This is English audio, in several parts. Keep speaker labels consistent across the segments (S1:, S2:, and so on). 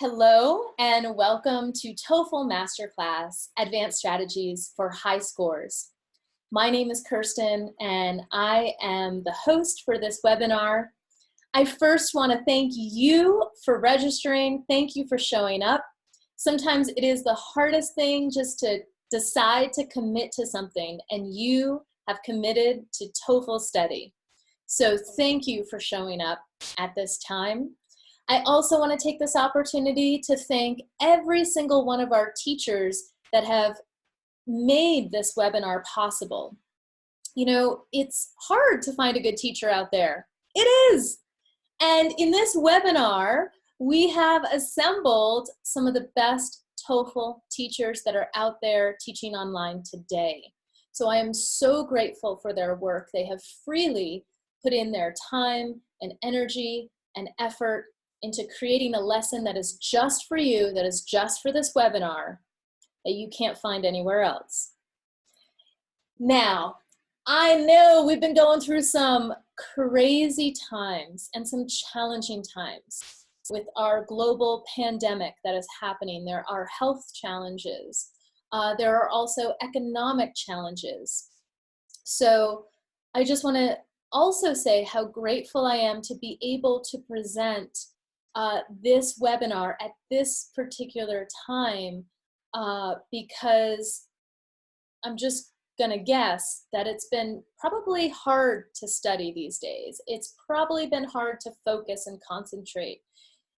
S1: Hello and welcome to TOEFL Masterclass, Advanced Strategies for High Scores. My name is Kirsten and I am the host for this webinar. I first want to thank you for registering. Thank you for showing up. Sometimes it is the hardest thing just to decide to commit to something, and you have committed to TOEFL study. So thank you for showing up at this time. I also want to take this opportunity to thank every single one of our teachers that have made this webinar possible. You know, it's hard to find a good teacher out there. It is. And in this webinar, we have assembled some of the best TOEFL teachers that are out there teaching online today. So I am so grateful for their work. They have freely put in their time and energy and effort into creating a lesson that is just for you, that is just for this webinar, that you can't find anywhere else. Now, I know we've been going through some crazy times and some challenging times with our global pandemic that is happening. There are health challenges. There are also economic challenges. So I just want to also say how grateful I am to be able to present this webinar at this particular time because I'm just gonna guess that it's been probably hard to study these days. It's probably been hard to focus and concentrate.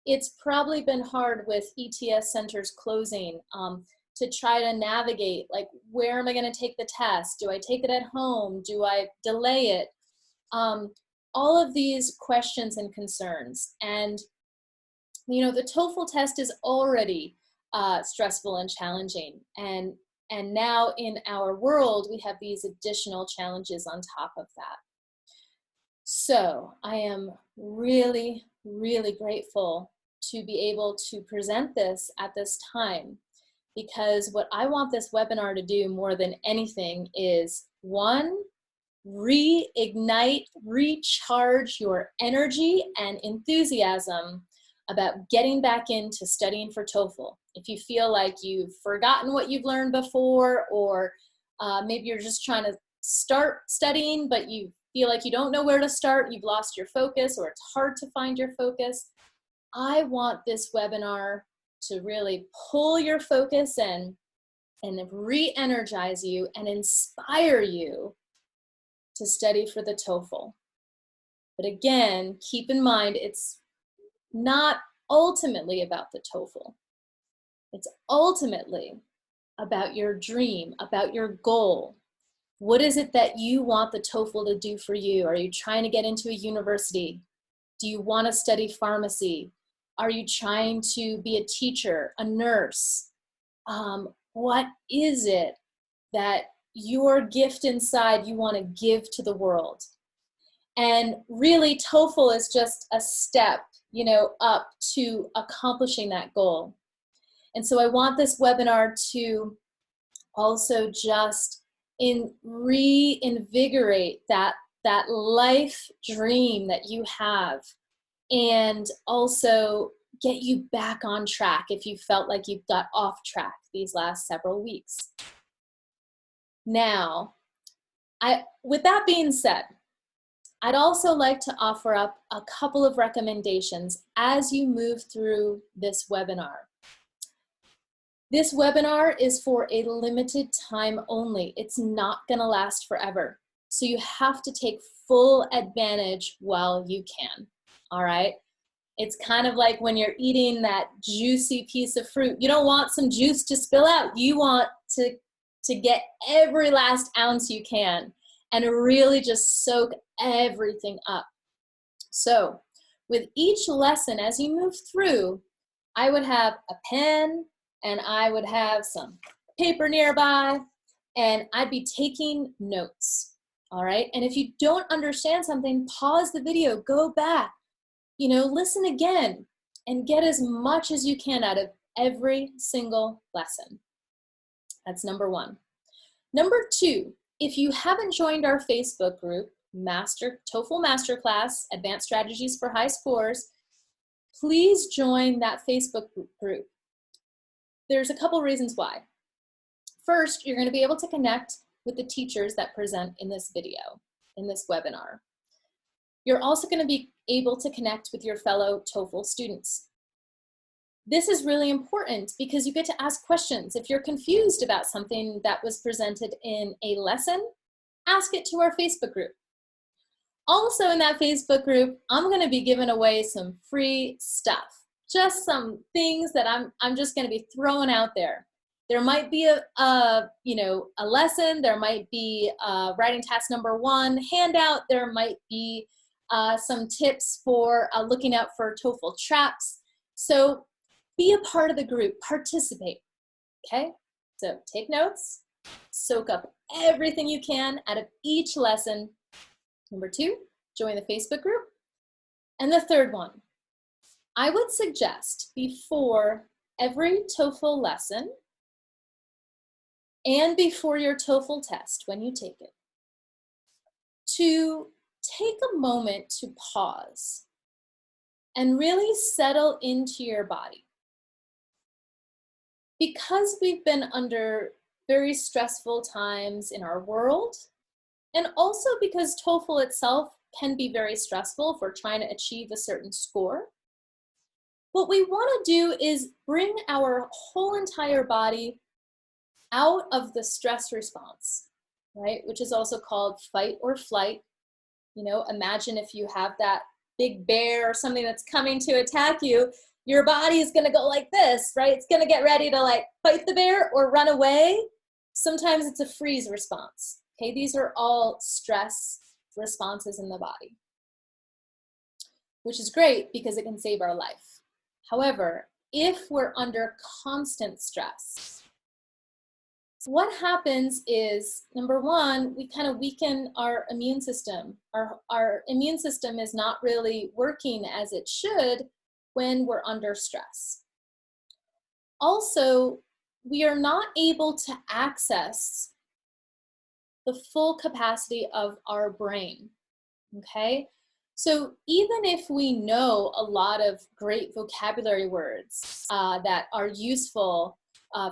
S1: It's probably been hard with ETS centers closing to try to navigate, like, where am I gonna take the test? Do I take it at home? Do I delay it? All of these questions and concerns. And you know, the TOEFL test is already stressful and challenging. And now in our world, we have these additional challenges on top of that. So I am really, really grateful to be able to present this at this time, because what I want this webinar to do more than anything is, one, reignite, recharge your energy and enthusiasm about getting back into studying for TOEFL. If you feel like you've forgotten what you've learned before, or maybe you're just trying to start studying, but you feel like you don't know where to start, you've lost your focus, or it's hard to find your focus, I want this webinar to really pull your focus in and re-energize you and inspire you to study for the TOEFL. But again, keep in mind, it's not ultimately about the TOEFL. It's ultimately about your dream, about your goal. What is it that you want the TOEFL to do for you? Are you trying to get into a university? Do you want to study pharmacy? Are you trying to be a teacher, a nurse? What is it that your gift inside you want to give to the world? And really, TOEFL is just a step, you know, up to accomplishing that goal. And so I want this webinar to also just reinvigorate that life dream that you have, and also get you back on track if you felt like you've got off track these last several weeks. Now, with that being said, I'd also like to offer up a couple of recommendations as you move through this webinar. This webinar is for a limited time only. It's not gonna last forever. So you have to take full advantage while you can, all right? It's kind of like when you're eating that juicy piece of fruit. You don't want some juice to spill out. You want to get every last ounce you can and really just soak everything up. So with each lesson, as you move through, I would have a pen and I would have some paper nearby, and I'd be taking notes, all right? And if you don't understand something, pause the video, go back, you know, listen again, and get as much as you can out of every single lesson. That's number one. Number two, if you haven't joined our Facebook group, TOEFL Masterclass, Advanced Strategies for High Scores, please join that Facebook group. There's a couple reasons why. First, you're going to be able to connect with the teachers that present in this video, in this webinar. You're also going to be able to connect with your fellow TOEFL students. This is really important because you get to ask questions. If you're confused about something that was presented in a lesson, ask it to our Facebook group. Also in that Facebook group, I'm going to be giving away some free stuff. Just some things that I'm just going to be throwing out there. There might be a lesson, there might be writing task number 1 handout, there might be some tips for looking out for TOEFL traps. So be a part of the group, participate, okay? So take notes, soak up everything you can out of each lesson. Number 2, join the Facebook group. And the third one, I would suggest before every TOEFL lesson and before your TOEFL test when you take it, to take a moment to pause and really settle into your body. Because we've been under very stressful times in our world, and also because TOEFL itself can be very stressful if we're trying to achieve a certain score, what we want to do is bring our whole entire body out of the stress response, right? Which is also called fight or flight. You know, imagine if you have that big bear or something that's coming to attack you, your body is going to go like this, right? It's going to get ready to like fight the bear or run away. Sometimes it's a freeze response. Okay, these are all stress responses in the body, which is great because it can save our life. However, if we're under constant stress, what happens is, number 1, we kind of weaken our immune system. Our immune system is not really working as it should when we're under stress. Also, we are not able to access the full capacity of our brain, okay? So even if we know a lot of great vocabulary words that are useful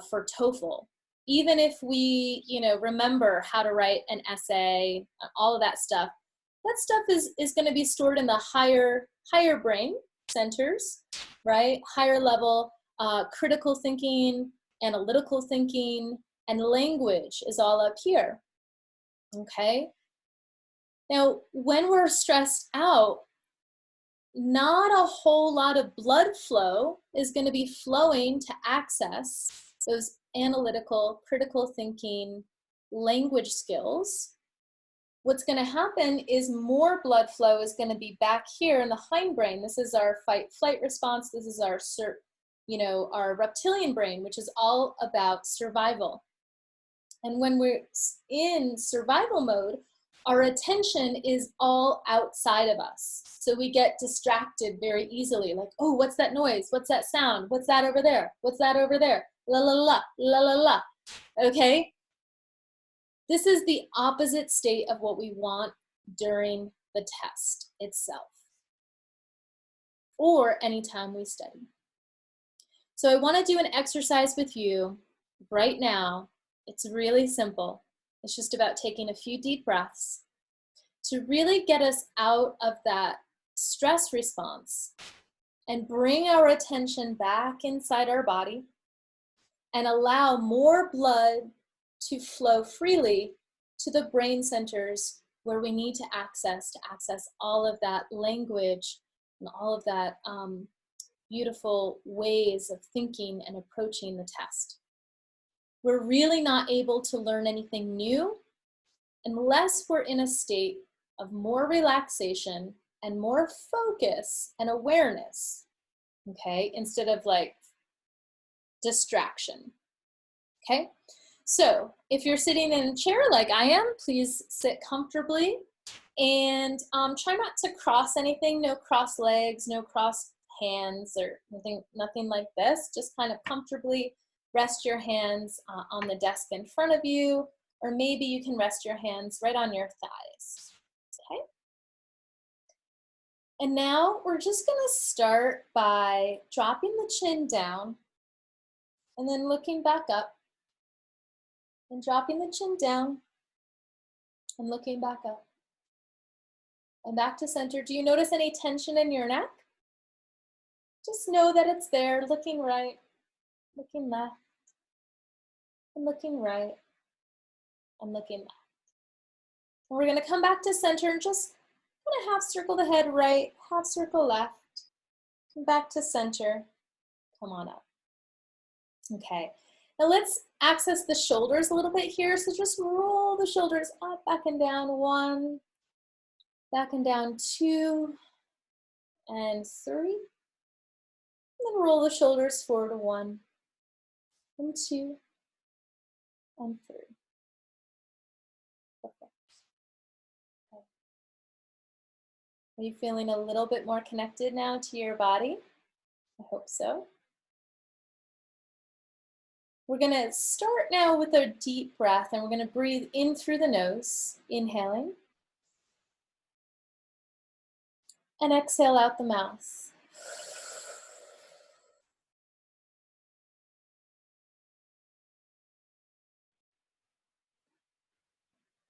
S1: for TOEFL, even if we, remember how to write an essay, all of that stuff is going to be stored in the higher brain centers, right? Higher level critical thinking, analytical thinking, and language is all up here, okay? Now, when we're stressed out, not a whole lot of blood flow is going to be flowing to access those analytical, critical thinking, language skills. What's going to happen is more blood flow is going to be back here in the hindbrain. This is our fight-flight response. This is our our reptilian brain, which is all about survival. And when we're in survival mode, our attention is all outside of us. So we get distracted very easily, like, oh, what's that noise? What's that sound? What's that over there? What's that over there? La la la, la la la, okay? This is the opposite state of what we want during the test itself, or anytime we study. So I want to do an exercise with you right now. It's really simple. It's just about taking a few deep breaths to really get us out of that stress response and bring our attention back inside our body and allow more blood to flow freely to the brain centers where we need to access all of that language and all of that beautiful ways of thinking and approaching the test. We're really not able to learn anything new unless we're in a state of more relaxation and more focus and awareness, okay, instead of like distraction, okay? So if you're sitting in a chair like I am, please sit comfortably and try not to cross anything, no cross legs, no cross hands or nothing like this. Just kind of comfortably rest your hands on the desk in front of you, or maybe you can rest your hands right on your thighs, okay? And now we're just gonna start by dropping the chin down and then looking back up and dropping the chin down and looking back up and back to center. Do you notice any tension in your neck? Just know that it's there, looking right, looking left, and looking right, and looking left. And we're gonna come back to center and just kind of half circle the head right, half circle left, come back to center, come on up. Okay, now let's access the shoulders a little bit here. So just roll the shoulders up, back and down, 1, back and down, 2, and 3. And then roll the shoulders forward, 1, and 2, and 3. Perfect. Okay. Are you feeling a little bit more connected now to your body? I hope so. We're gonna start now with a deep breath, and we're gonna breathe in through the nose, inhaling, and exhale out the mouth.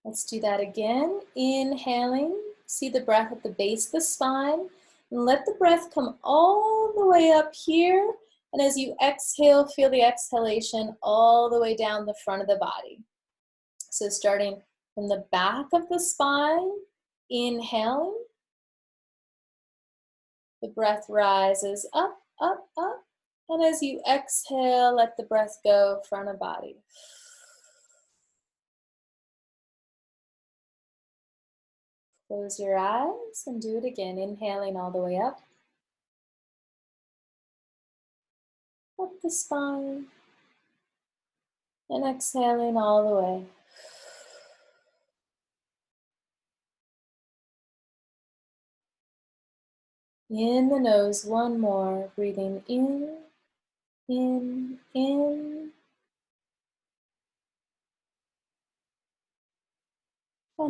S1: Let's do that again. Inhaling, see the breath at the base of the spine, and let the breath come all the way up here. And as you exhale, feel the exhalation all the way down the front of the body. So starting from the back of the spine, inhaling, the breath rises up, up, up. And as you exhale, let the breath go front of body. Close your eyes and do it again. Inhaling all the way up the spine, and exhaling all the way. In the nose, one more, breathing in, and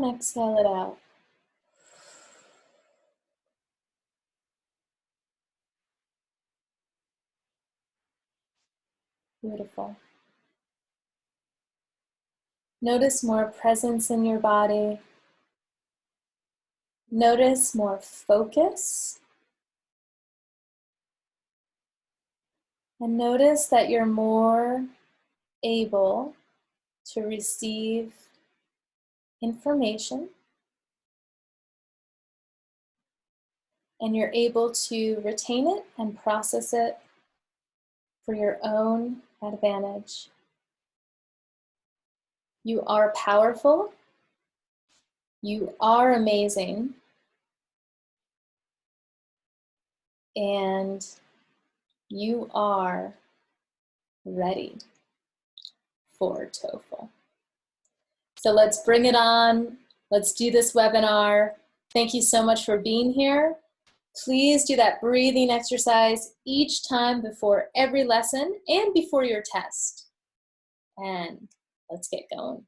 S1: exhale it out. Beautiful. Notice more presence in your body. Notice more focus. And notice that you're more able to receive information, and you're able to retain it and process it for your own advantage. You are powerful. You are amazing. And you are ready for TOEFL. So let's bring it on. Let's do this webinar. Thank you so much for being here. Please do that breathing exercise each time before every lesson and before your test. And let's get going.